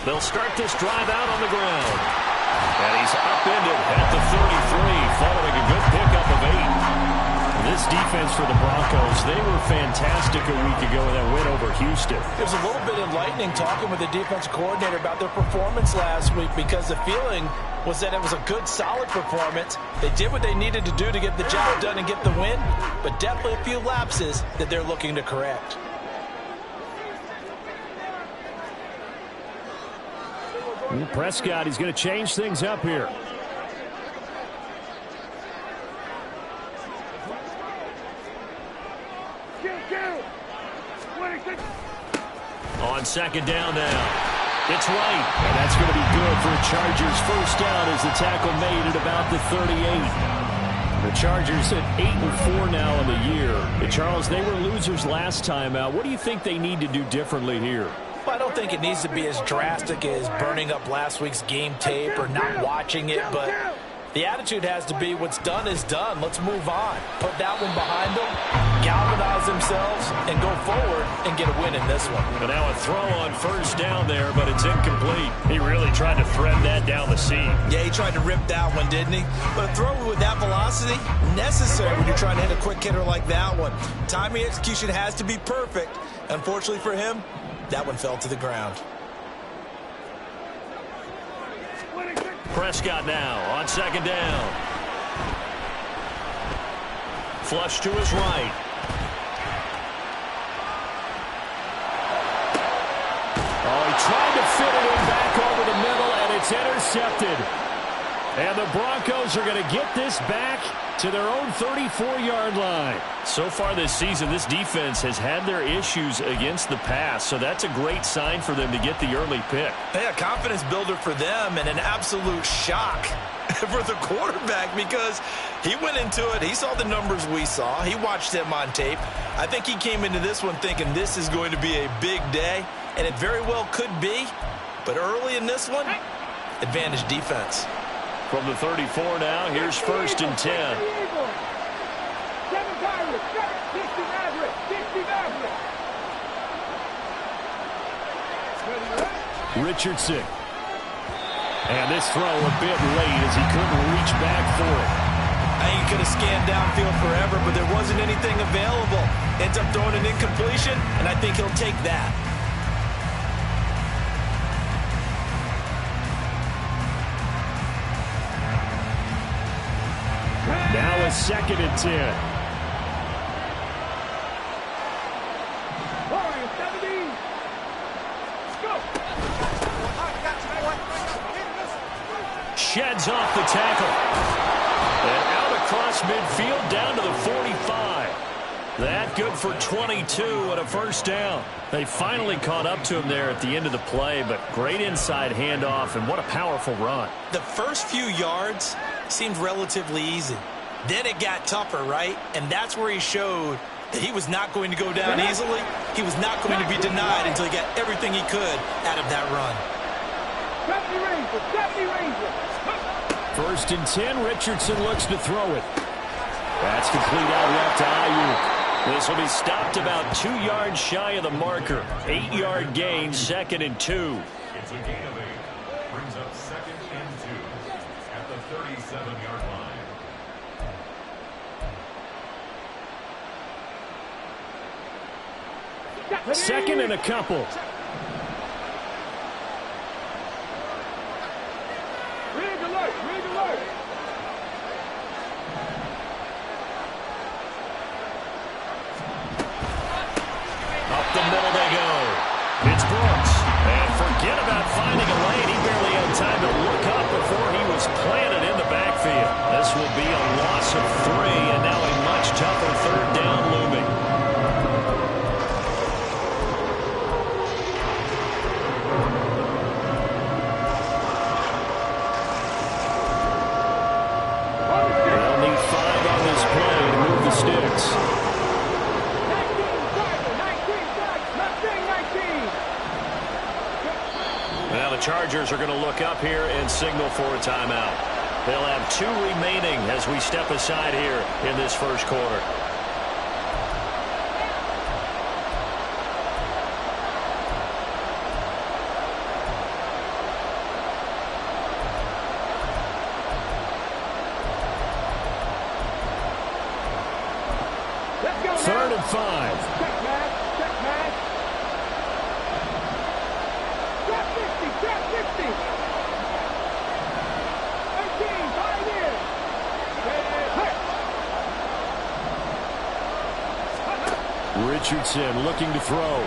They'll start this drive out on the ground. And he's upended at the 33 following a good pickup of 8. This defense for the Broncos, they were fantastic a week ago in that win over Houston. It was a little bit enlightening talking with the defense coordinator about their performance last week because the feeling was that it was a good, solid performance. They did what they needed to do to get the job done and get the win, but definitely a few lapses that they're looking to correct. Prescott, he's going to change things up here. On second down now. It's right. And that's going to be good for a Chargers first down as the tackle made at about the 38. The Chargers at 8-4 now in the year. And Charles, they were losers last time out. What do you think they need to do differently here? Well, I don't think it needs to be as drastic as burning up last week's game tape or not watching it, but the attitude has to be what's done is done. Let's move on. Put that one behind them, galvanize themselves, and go forward and get a win in this one. But now a throw on first down there, but it's incomplete. He really tried to thread that down the seam. Yeah, he tried to rip that one, didn't he? But a throw with that velocity, necessary when you're trying to hit a quick hitter like that one. Timing execution has to be perfect. Unfortunately for him, that one fell to the ground. Prescott now on second down. Flush to his right. Oh, he tried to fit it in back over the middle, and it's intercepted. And the Broncos are going to get this back to their own 34-yard line. So far this season, this defense has had their issues against the pass, so that's a great sign for them to get the early pick. Hey, a confidence builder for them and an absolute shock for the quarterback because he went into it. He saw the numbers we saw. He watched them on tape. I think he came into this one thinking this is going to be a big day, and it very well could be. But early in this one, advantage defense. From the 34 now, here's first and 10. Richardson. And this throw a bit late as he couldn't reach back for it. I think he could have scanned downfield forever, but there wasn't anything available. Ends up throwing an incompletion, and I think he'll take that. Now a second and 10. Sheds off the tackle. And out across midfield down to the 45. That good for 22 and a first down. They finally caught up to him there at the end of the play, but great inside handoff, and what a powerful run. The first few yards seemed relatively easy. Then it got tougher, right? And that's where he showed that he was not going to go down easily. He was not going to be denied until he got everything he could out of that run. First and 10, Richardson looks to throw it. That's complete out left to Ayuk. This will be stopped about 2 yards shy of the marker. 8-yard gain, second and 2. It's a gain of 8. Brings up second and 2 at the 37-yard line. Second and a couple. Up the middle they go. It's Brooks. And forget about finding a lane. He barely had time to look up before he was planted in the backfield. This will be a loss of 3, and now a much tougher third down looming. They'll need 5 on this play to move the sticks. Now the Chargers are going to look up here and signal for a timeout. They'll have 2 remaining as we step aside here in this first quarter. Third and 5. Check match. Drop 50. 18, 5 in. Richardson looking to throw. Oh,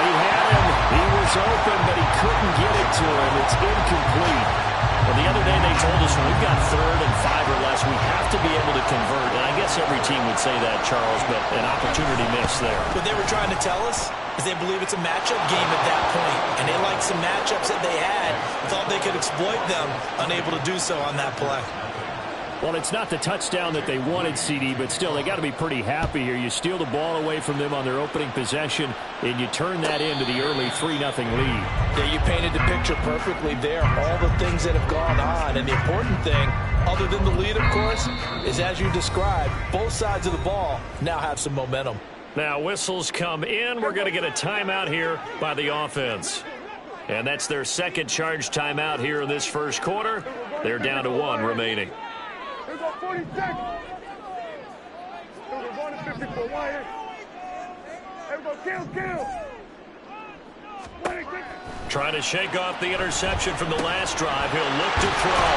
he had him. He was open, but he couldn't get it to him. It's incomplete. Well, the other day they told us when we've got 3rd and 5 or less, we have to be able to convert. And I guess every team would say that, Charles, but an opportunity missed there. What they were trying to tell us is they believe it's a matchup game at that point, and they liked some matchups that they had, thought they could exploit them, unable to do so on that play. Well, it's not the touchdown that they wanted, CD, but still, they got to be pretty happy here. You steal the ball away from them on their opening possession, and you turn that into the early 3-0 lead. Yeah, you painted the picture perfectly there. All the things that have gone on, and the important thing, other than the lead, of course, is as you described, both sides of the ball now have some momentum. Now, whistles come in. We're going to get a timeout here by the offense. And that's their second charge timeout here in this first quarter. They're down to 1 remaining. Here's our 40 seconds. We're going to 50 for 1 hit. Everybody kill. Trying to shake off the interception from the last drive. He'll look to throw.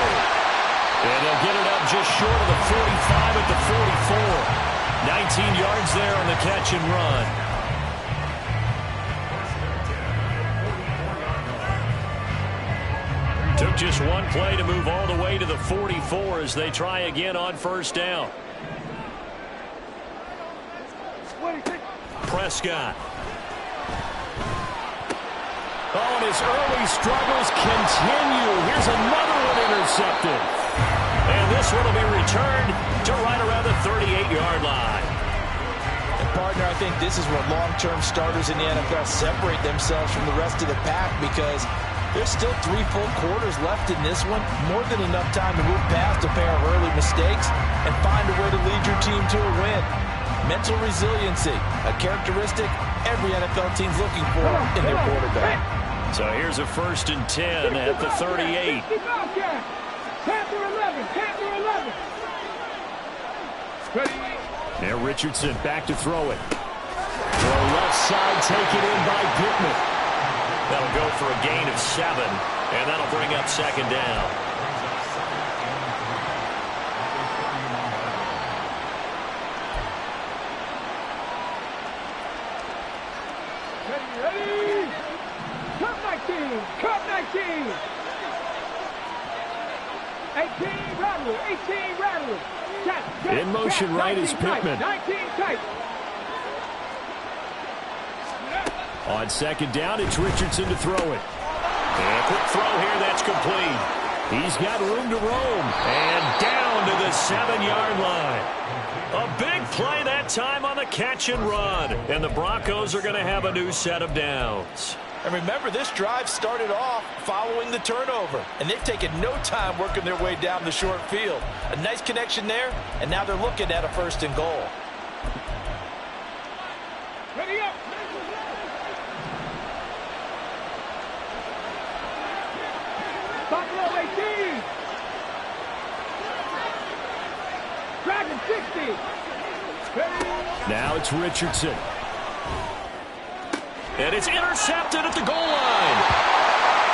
And he'll get it up just short of the 45 at the 44. 19 yards there on the catch and run. Took just one play to move all the way to the 44 as they try again on first down. Prescott. Oh, and his early struggles continue. Here's another one intercepted. And this one will be returned to right around the 38-yard line. And partner, I think this is where long-term starters in the NFL separate themselves from the rest of the pack, because there's still 3 full quarters left in this one. More than enough time to move past a pair of early mistakes and find a way to lead your team to a win. Mental resiliency, a characteristic every NFL team's looking for in their quarterback. So here's a 1st and 10 at the 38. Now Richardson back to throw it. Throw left side taken in by Pittman. That'll go for a gain of 7, and that'll bring up 2nd down. Ready? Cut 19. 18 Rattler. In motion right is Pittman. 19 tight. On 2nd down, it's Richardson to throw it. And a quick throw here, that's complete. He's got room to roam. And down to the 7-yard line. A big play that time on the catch and run. And the Broncos are going to have a new set of downs. And remember, this drive started off following the turnover, and they've taken no time working their way down the short field. A nice connection there, and now they're looking at a 1st and goal. Ready up. Buffalo 18. Dragon 60. Now it's Richardson. And it's intercepted at the goal line.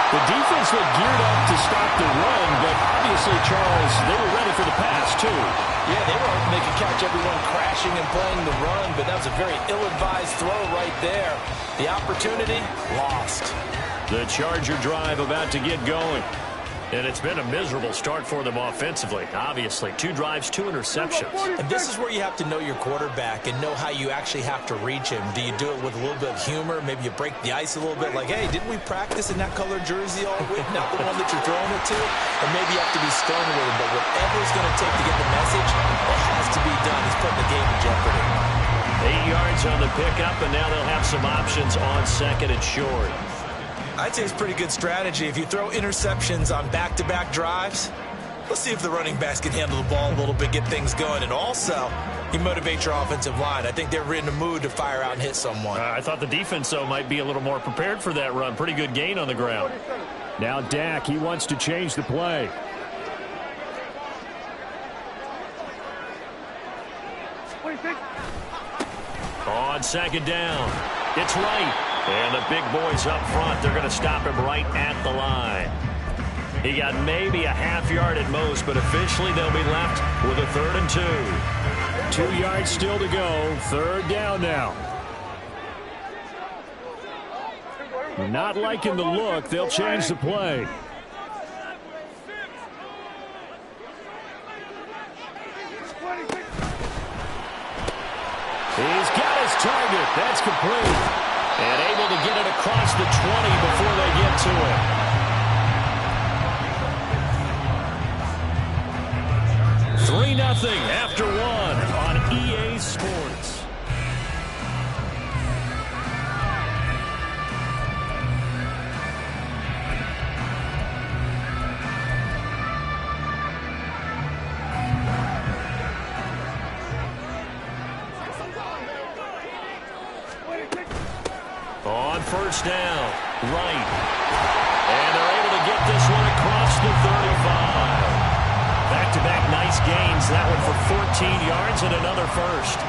The defense looked geared up to stop the run, but obviously, Charles, they were ready for the pass, too. Yeah, they were hoping they could catch everyone crashing and playing the run, but that was a very ill-advised throw right there. The opportunity, lost. The Charger drive about to get going. And it's been a miserable start for them offensively, obviously. 2 drives, 2 interceptions. And this is where you have to know your quarterback and know how you actually have to reach him. Do you do it with a little bit of humor? Maybe you break the ice a little bit, like, hey, didn't we practice in that colored jersey all week? Not the one that you're throwing it to. Or maybe you have to be stern with him. But whatever it's going to take to get the message, it has to be done. He's putting the game in jeopardy. 8 yards on the pickup, and now they'll have some options on 2nd and short. I'd say it's pretty good strategy. If you throw interceptions on back-to-back drives, let's see if the running backs can handle the ball a little bit, get things going. And also, you motivate your offensive line. I think they're in the mood to fire out and hit someone. I thought the defense, though, might be a little more prepared for that run. Pretty good gain on the ground. Now Dak, he wants to change the play. On second down, it's right. And the big boys up front, they're going to stop him right at the line. He got maybe a half yard at most, but officially they'll be left with a 3rd and 2. 2 yards still to go. 3rd down now. Not liking the look. They'll change the play. He's got his target. That's complete. And able to get it across the 20 before they get to it. 3-0 after 1 on EA Sports. On first down, right. And they're able to get this one across the 35. Back-to-back nice gains. That one for 14 yards and another first.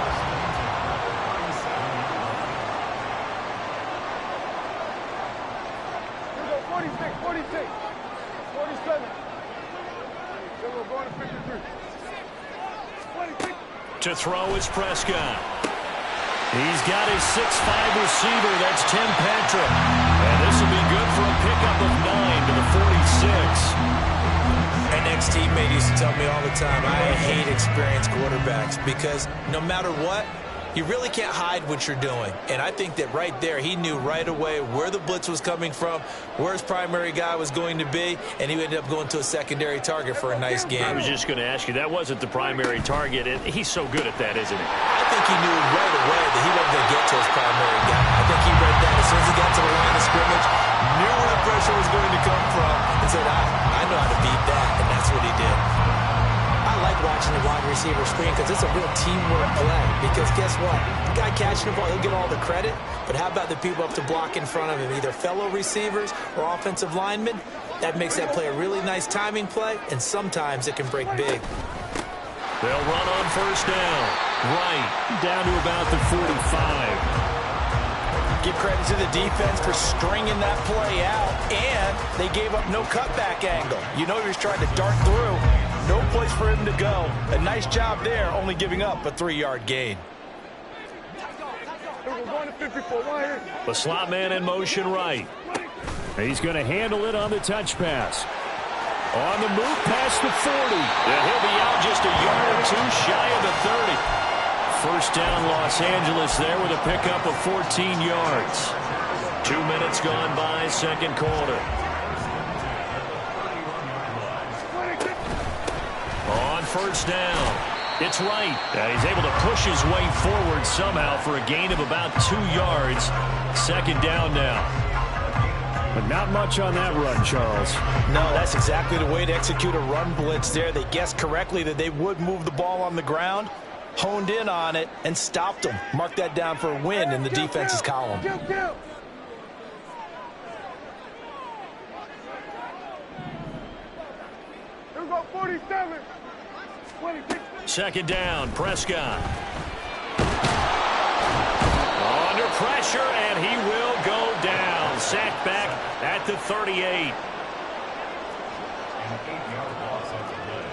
Here we go, 46, 46, 47. Here we go, going to 53. 26. To throw is Prescott. He's got his 6'5" receiver. That's Tim Patrick. And this will be good for a pickup of 9 to the 46. An ex-teammate used to tell me all the time, I hate experienced quarterbacks because no matter what, you really can't hide what you're doing. And I think that right there, he knew right away where the blitz was coming from, where his primary guy was going to be, and he ended up going to a secondary target for a nice game. I was just going to ask you, that wasn't the primary target, and he's so good at that, isn't he? I think he knew right away that he wasn't going to get to his primary guy. I think he read that as soon as he got to the line of scrimmage, knew where the pressure was going to come from, and said, I know how to beat that, and that's what he did. I like watching the wide receiver screen because it's a real teamwork play. Because guess what? The guy catching the ball, he'll get all the credit. But how about the people up to block in front of him, either fellow receivers or offensive linemen? That makes that play a really nice timing play, and sometimes it can break big. They'll run on first down. Right, down to about the 45. Give credit to the defense for stringing that play out, and they gave up no cutback angle. You know he was trying to dart through. No place for him to go. A nice job there, only giving up a 3-yard gain. The slot man in motion right. He's going to handle it on the touch pass. On the move past the 40. And he'll be out just a yard or two shy of the 30. First down Los Angeles there with a pickup of 14 yards. 2 minutes gone by, second quarter. On first down, it's right. He's able to push his way forward somehow for a gain of about 2 yards. Second down now. But not much on that run, Charles. No, that's exactly the way to execute a run blitz there. They guessed correctly that they would move the ball on the ground, honed in on it, and stopped them. Mark that down for a win in the defense's column. Here we go, 47. 26. Second down, Prescott. Under pressure, and he will go down. Sacked back at the 38. An 8-yard loss on the play.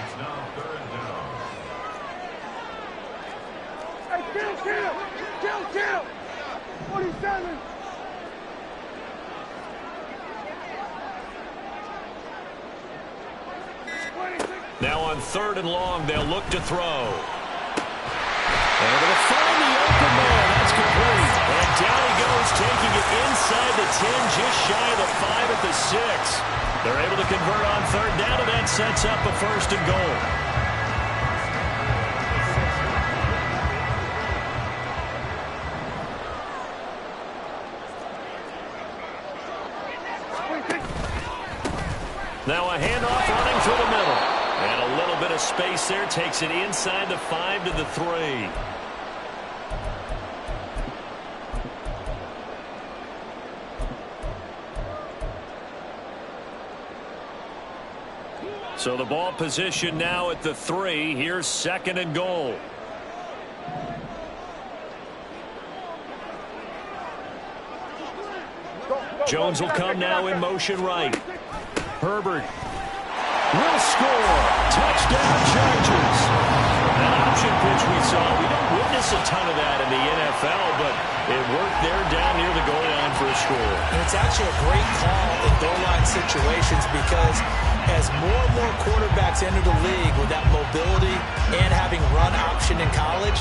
It's now 3rd down. Hey, kill. 47. Now on 3rd and long, they'll look to throw. And they'll find the open man. That's complete. And down he goes, taking it inside the 10, just shy of the 5 at the 6. They're able to convert on 3rd down, and that sets up a 1st and goal. Handoff running through the middle. And a little bit of space there. Takes it inside the 5 to the 3. So the ball position now at the 3. Here's 2nd and goal. Jones will come now in motion right. Herbert will score. Touchdown Chargers. That option pitch we saw, we don't witness a ton of that in the NFL, but it worked there down near the goal line for a score. And it's actually a great call in goal line situations because as more and more quarterbacks enter the league with that mobility and having run option in college,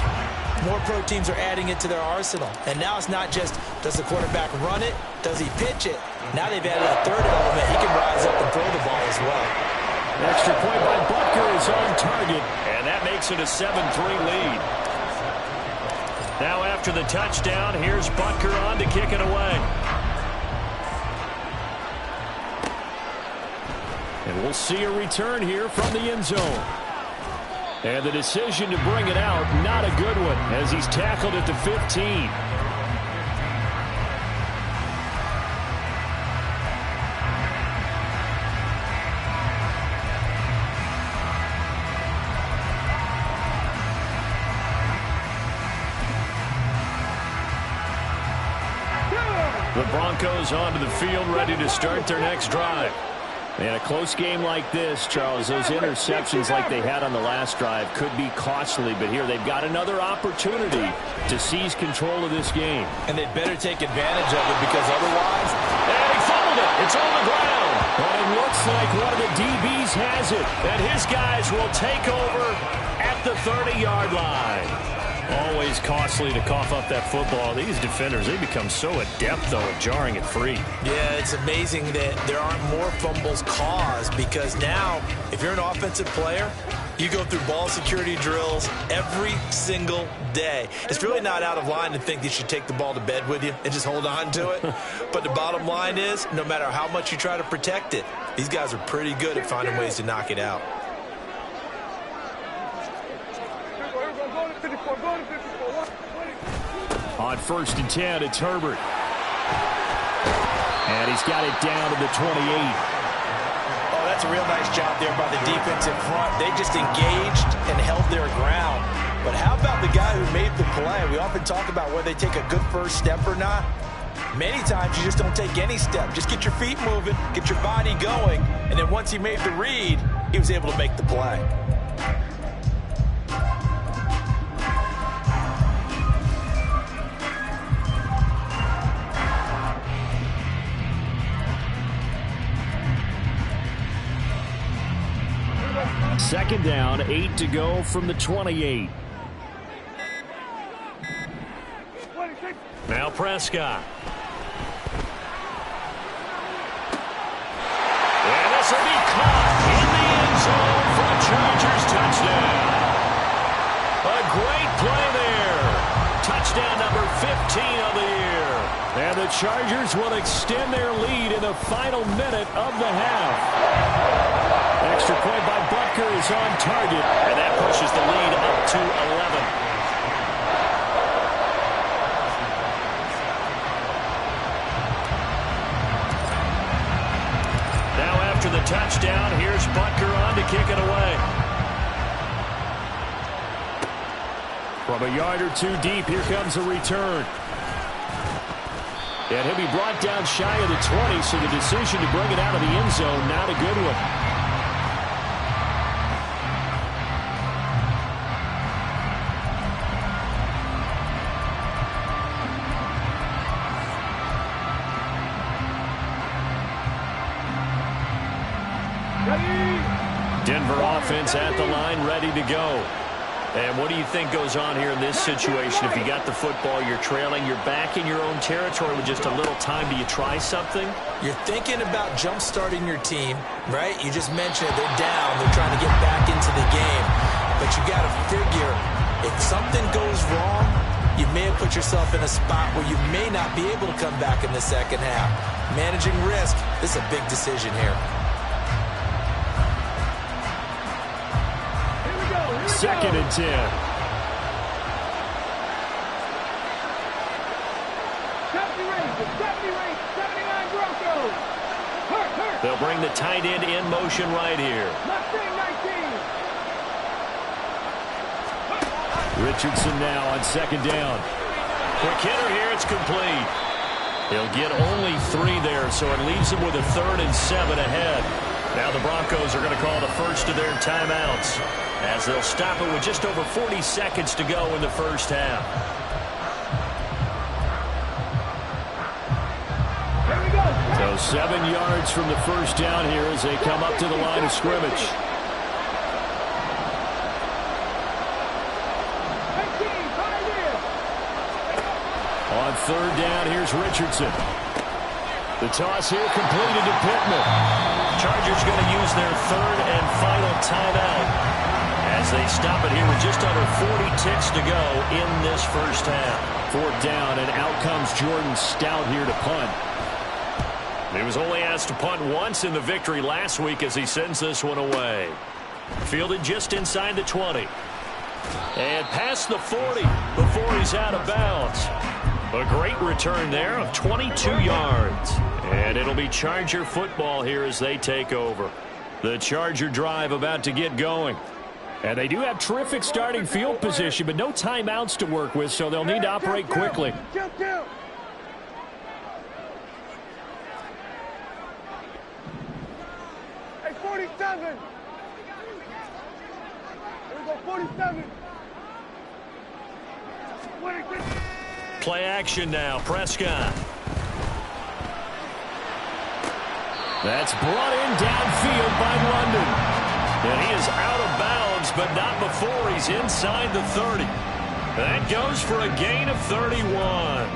more pro teams are adding it to their arsenal. And now it's not just, does the quarterback run it? Does he pitch it? Now they've added a third element. He can rise up and throw the ball as well. Extra point by Butker is on target, and that makes it a 7-3 lead. Now after the touchdown, here's Butker on to kick it away. And we'll see a return here from the end zone. And the decision to bring it out, not a good one, as he's tackled at the 15. The Broncos onto the field, ready to start their next drive. And a close game like this, Charles, those interceptions like they had on the last drive could be costly, but here they've got another opportunity to seize control of this game. And they'd better take advantage of it because otherwise... And he fumbled it. It's on the ground. But it looks like one of the DBs has it. And his guys will take over at the 30-yard line. Always costly to cough up that football. These defenders, they become so adept, though, at jarring it free. Yeah, it's amazing that there aren't more fumbles caused because now, if you're an offensive player, you go through ball security drills every single day. It's really not out of line to think you should take the ball to bed with you and just hold on to it. But the bottom line is, no matter how much you try to protect it, these guys are pretty good at finding ways to knock it out. On 1st and 10, it's Herbert. And he's got it down to the 28. Oh, that's a real nice job there by the defense in front. They just engaged and held their ground. But how about the guy who made the play? We often talk about whether they take a good first step or not. Many times you just don't take any step. Just get your feet moving, get your body going, and then once he made the read, he was able to make the play. Second down, 8 to go from the 28. Now Prescott. And this will be caught in the end zone for a Chargers touchdown. A great play there. Touchdown number 15 of the year. And the Chargers will extend their lead in the final minute of the half. Extra point by Butker is on target, and that pushes the lead up to 11. Now after the touchdown, here's Butker on to kick it away. From a yard or two deep, here comes a return. And he'll be brought down shy of the 20, so the decision to bring it out of the end zone, not a good one. Denver offense at the line, ready to go. And what do you think goes on here in this situation? If you got the football, you're trailing, you're back in your own territory with just a little time. Do you try something? You're thinking about jump-starting your team, right? You just mentioned it. They're down. They're trying to get back into the game. But you got to figure, if something goes wrong, you may have put yourself in a spot where you may not be able to come back in the second half. Managing risk, this is a big decision here. 2nd and 10. Safety range, 79 Broncos. Hurt. They'll bring the tight end in motion right here. Mustang 19. Richardson now on 2nd down. Quick hitter here, it's complete. He'll get only 3 there, so it leaves him with a 3rd and 7 ahead. Now the Broncos are going to call the first of their timeouts as they'll stop it with just over 40 seconds to go in the first half. Here we go. So 7 yards from the first down here as they come up to the line of scrimmage. 18, pioneer. On 3rd down, here's Richardson. The toss here completed to Pittman. Chargers going to use their 3rd and final timeout as they stop it here with just under 40 ticks to go in this first half. 4th down, and out comes Jordan Stout here to punt. He was only asked to punt once in the victory last week as he sends this one away. Fielded just inside the 20. And past the 40 before he's out of bounds. A great return there of 22 yards. And it'll be Charger football here as they take over. The Charger drive about to get going. And they do have terrific starting field position, but no timeouts to work with, so they'll need to operate quickly. Jump down. Hey, 47. Here we go, 47. Play action now, Prescott. That's brought in downfield by London. And he is out of bounds, but not before he's inside the 30. That goes for a gain of 31.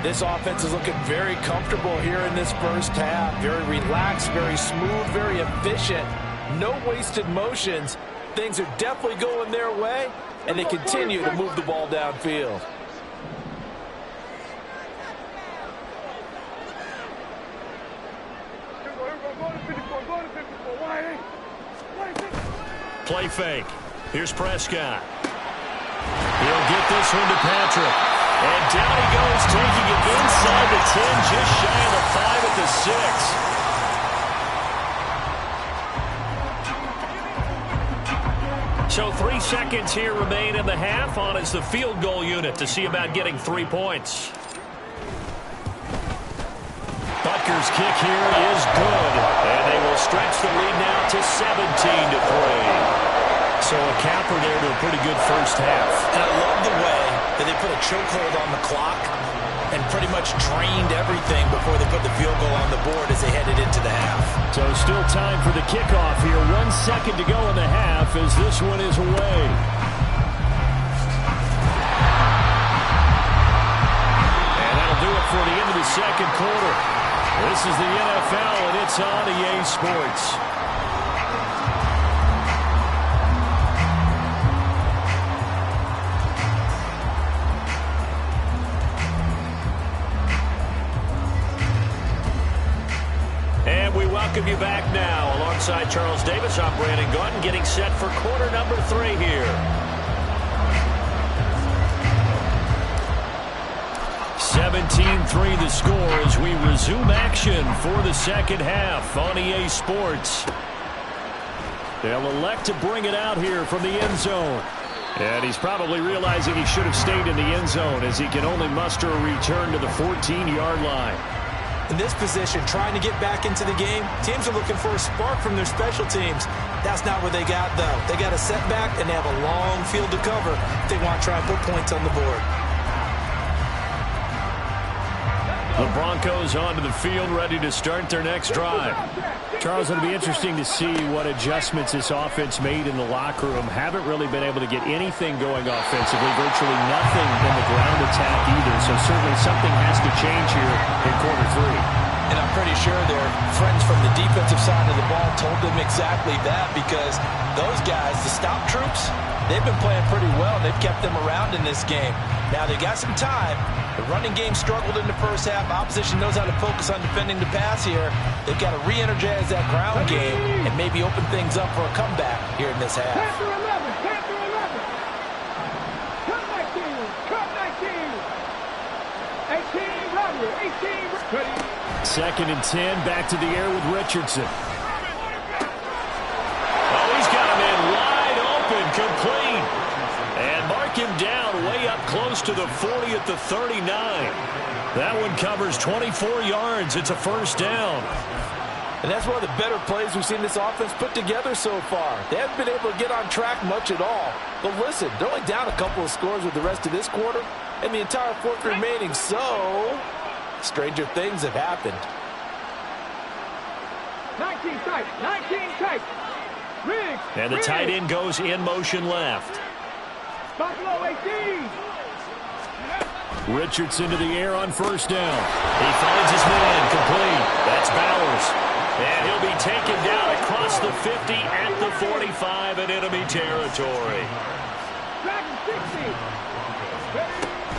This offense is looking very comfortable here in this first half. Very relaxed, very smooth, very efficient. No wasted motions. Things are definitely going their way, and they continue to move the ball downfield. Play fake. Here's Prescott. He'll get this one to Patrick. And down he goes, taking it inside the 10, just shy of the 5 at the 6. So 3 seconds here remain in the half. On is the field goal unit to see about getting 3 points. Butker's kick here is good. And they will stretch the lead now to 17-3. So a capper there to a pretty good first half. And I love the way that they put a chokehold on the clock and pretty much drained everything before they put the field goal on the board as they headed into the half. So still time for the kickoff here. 1 second to go in the half as this one is away. And that'll do it for the end of the second quarter. This is the NFL, and it's on EA Sports. And we welcome you back now. Alongside Charles Davis, I'm Brandon Gaunt, getting set for quarter number 3 here. 17-3 the score as we resume action for the second half on EA Sports. They'll elect to bring it out here from the end zone. And he's probably realizing he should have stayed in the end zone as he can only muster a return to the 14-yard line. In this position, trying to get back into the game, teams are looking for a spark from their special teams. That's not what they got, though. They got a setback, and they have a long field to cover if they want to try and put points on the board. The Broncos onto the field, ready to start their next drive. Charles, it'll be interesting to see what adjustments this offense made in the locker room. Haven't really been able to get anything going offensively, virtually nothing in the ground attack either. So certainly something has to change here in quarter 3. And I'm pretty sure their friends from the defensive side of the ball told them exactly that, because those guys, the stop troops, they've been playing pretty well. They've kept them around in this game. Now they got some time. The running game struggled in the first half. Opposition knows how to focus on defending the pass here. They've got to re-energize that ground game and maybe open things up for a comeback here in this half. Panther 11, Panther 11. Second and 10, back to the air with Richardson. Oh, he's got him in wide open, complete. And mark him down way up close to the 40 at the 39. That one covers 24 yards. It's a first down. And that's one of the better plays we've seen this offense put together so far. They haven't been able to get on track much at all. But listen, they're only down a couple of scores with the rest of this quarter and the entire fourth remaining. So, stranger things have happened. 19 tight, 19 tight. Riggs, and the tight end goes in motion left. Buffalo 18. Richardson to the air on first down. He finds his man, complete. That's Bowers. And he'll be taken down across the 50 at the 45 in enemy territory.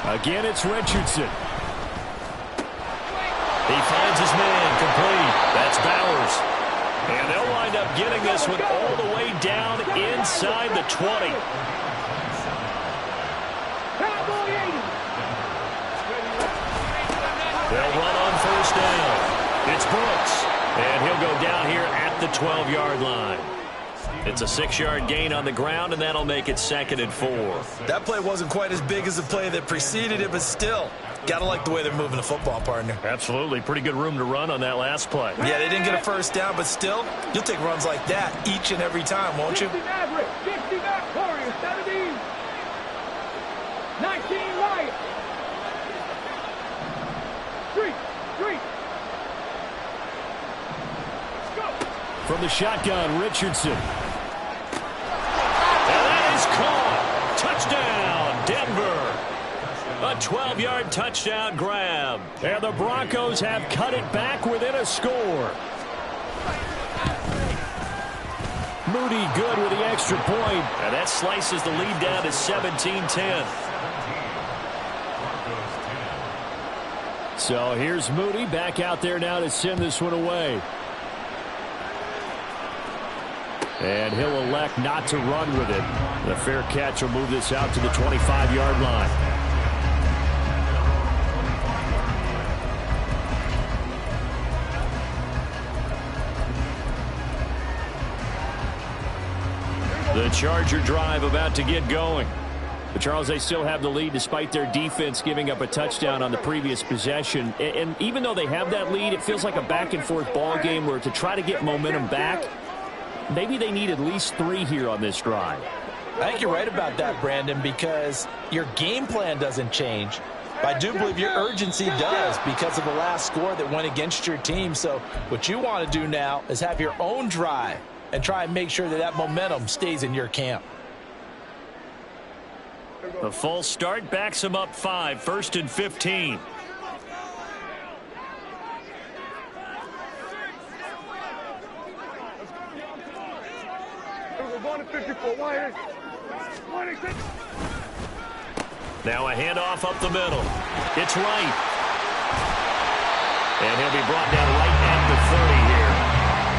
Again, it's Richardson. He finds his man, complete. That's Bowers. And they'll wind up getting this one all the way down inside the 20. They'll run on first down. It's Brooks. And he'll go down here at the 12-yard line. It's a 6-yard gain on the ground, and that'll make it 2nd and 4. That play wasn't quite as big as the play that preceded it, but still, got to like the way they're moving the football, partner. Absolutely. Pretty good room to run on that last play. Yeah, they didn't get a first down, but still, you'll take runs like that each and every time, won't you? 50 Maverick, 50 Warriors, 17. 19 Lions. 3. From the shotgun, Richardson. And that is caught. Touchdown, Denver. A 12-yard touchdown grab. And the Broncos have cut it back within a score. Moody good with the extra point. And that slices the lead down to 17-10. So here's Moody back out there now to send this one away. And he'll elect not to run with it. The fair catch will move this out to the 25-yard line. The Charger drive about to get going. But Charles, they still have the lead despite their defense giving up a touchdown on the previous possession. And even though they have that lead, it feels like a back-and-forth ball game where to try to get momentum back, maybe they need at least 3 here on this drive. I think you're right about that, Brandon, because your game plan doesn't change. But I do believe your urgency does because of the last score that went against your team. So what you want to do now is have your own drive and try and make sure that that momentum stays in your camp. The false start backs him up 5, 1st and 15. Now a handoff up the middle. It's right. And he'll be brought down right at the 30 here.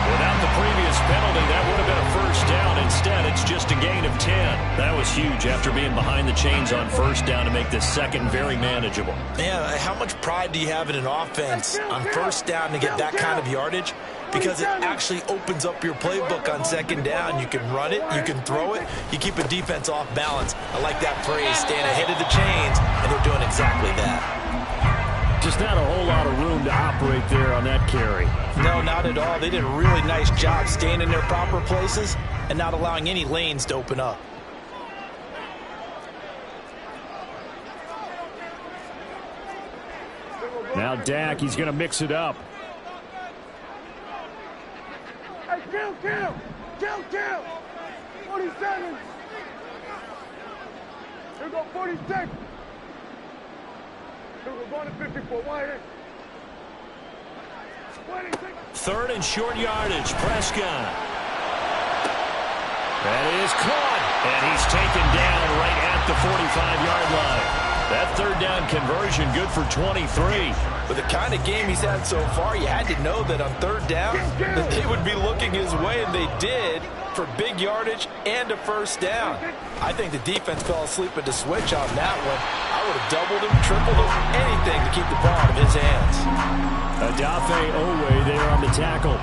Without the previous penalty, that would have been a first down. Instead, it's just a gain of 10. That was huge after being behind the chains on first down to make this second very manageable. Man, how much pride do you have in an offense on first down to get that kind of yardage? Because it actually opens up your playbook on second down. You can run it, you can throw it, you keep a defense off balance. I like that phrase, staying ahead of the chains, and they're doing exactly that. Just not a whole lot of room to operate there on that carry. No, not at all. They did a really nice job staying in their proper places and not allowing any lanes to open up. Now Dak, he's going to mix it up. Hey, kill! 47. Here go 46. We're going to 54. Wide. 26. 3rd and short yardage. Prescott. That is caught. And he's taken down right at the 45-yard line. That third down conversion good for 23. With the kind of game he's had so far, you had to know that on third down that they would be looking his way, and they did, for big yardage and a first down. I think the defense fell asleep at the switch on that one. I would have doubled him, tripled him, anything to keep the ball out of his hands. Adafe Owe there on the tackle.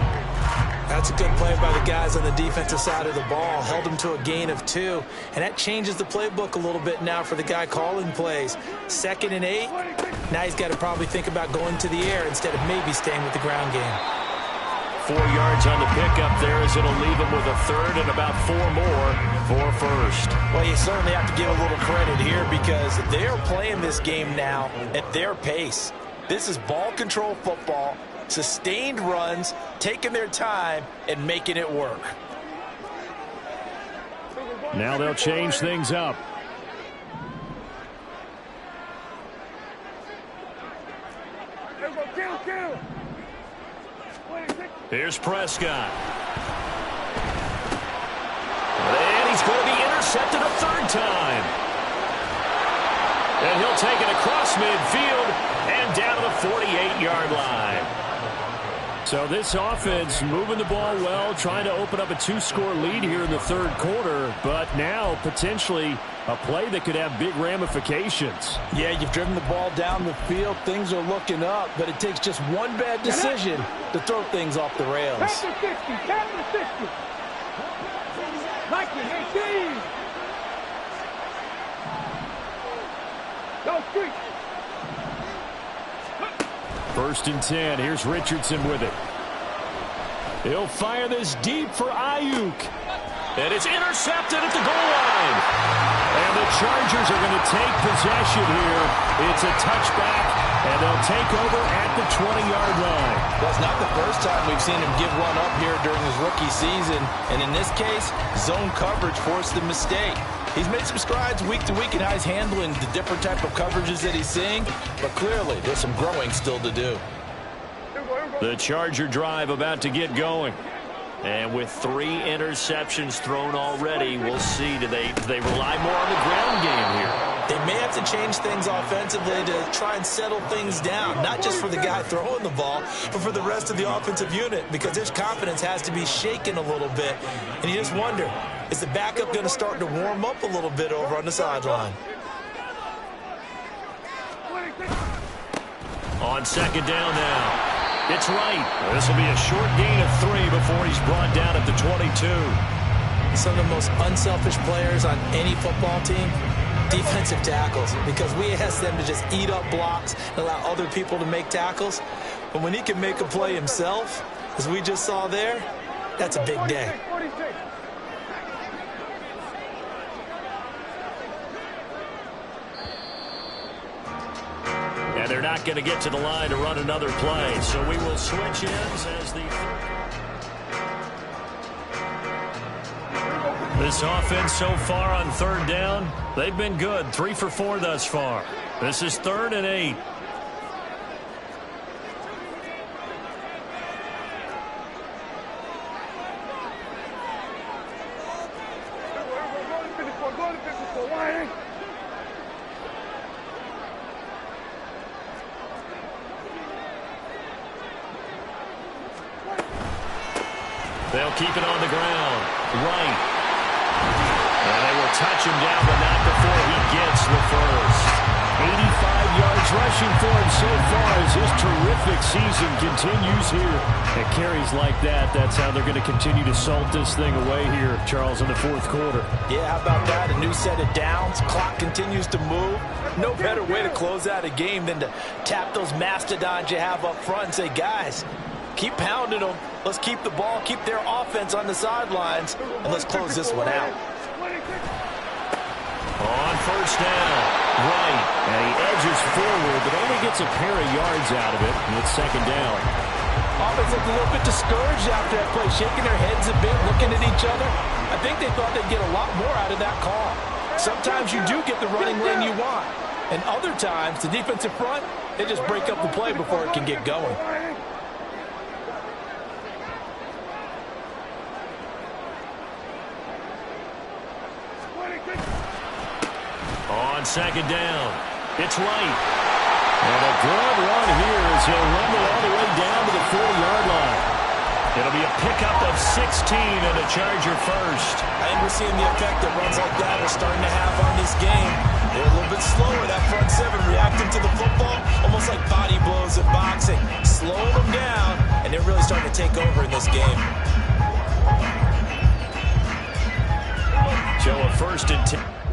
That's a good play by the guys on the defensive side of the ball. Held him to a gain of 2. And that changes the playbook a little bit now for the guy calling plays. 2nd and 8. Now he's got to probably think about going to the air instead of maybe staying with the ground game. 4 yards on the pickup there as it'll leave him with a third and about 4 more for first. Well, you certainly have to give a little credit here because they're playing this game now at their pace. This is ball control football. Sustained runs, taking their time, and making it work. Now they'll change things up. Here's Prescott. And he's going to be intercepted a third time. And he'll take it across midfield and down to the 48-yard line. So this offense moving the ball well, trying to open up a 2-score lead here in the third quarter, but now potentially a play that could have big ramifications. Yeah, you've driven the ball down the field. Things are looking up, but it takes just one bad decision to throw things off the rails. Captain 60. Mikey, 18. Go street. 1st and 10. Here's Richardson with it. He'll fire this deep for Ayuk. And it's intercepted at the goal line. And the Chargers are going to take possession here. It's a touchback, and they'll take over at the 20-yard line. Well, it's not the first time we've seen him give one up here during his rookie season. And in this case, zone coverage forced the mistake. He's made some strides week to week in how he's handling the different type of coverages that he's seeing. But clearly, there's some growing still to do. The Charger drive about to get going. And with 3 interceptions thrown already, we'll see. Do they rely more on the ground game here? They may have to change things offensively to try and settle things down, not just for the guy throwing the ball, but for the rest of the offensive unit, because their confidence has to be shaken a little bit. And you just wonder, is the backup going to start to warm up a little bit over on the sideline? On 2nd down now. It's right. This will be a short gain of 3 before he's brought down at the 22. Some of the most unselfish players on any football team, defensive tackles, because we ask them to just eat up blocks and allow other people to make tackles. But when he can make a play himself, as we just saw there, that's a big day. And they're not going to get to the line to run another play. So we will switch ends as this offense so far on 3rd down, they've been good. 3 for 4 thus far. This is 3rd and 8. They'll keep it on the ground. Right. And they will touch him down, but not before he gets the first. 85 yards rushing for him so far as his terrific season continues here. And carries like that, that's how they're going to continue to salt this thing away here, Charles, in the 4th quarter. Yeah, how about that? A new set of downs. Clock continues to move. No better way to close out a game than to tap those mastodons you have up front and say, guys, keep pounding them. Let's keep the ball, keep their offense on the sidelines, and let's close this one out. On 1st down, right, and he edges forward, but only gets a pair of yards out of it with 2nd down. Offense looked a little bit discouraged after that play, shaking their heads a bit, looking at each other. I think they thought they'd get a lot more out of that call. Sometimes you do get the running lane you want, and other times, the defensive front, they just break up the play before it can get going. On 2nd down, It's Wright. And a good run here as he'll run it all the way down to the 40-yard line. It'll be a pickup of 16 and a Charger first. I think we're seeing the effect that runs like that are starting to have on this game. They're a little bit slower, that front seven, reacting to the football, almost like body blows in boxing. Slowing them down, and they're really starting to take over in this game. So a 1st and 10.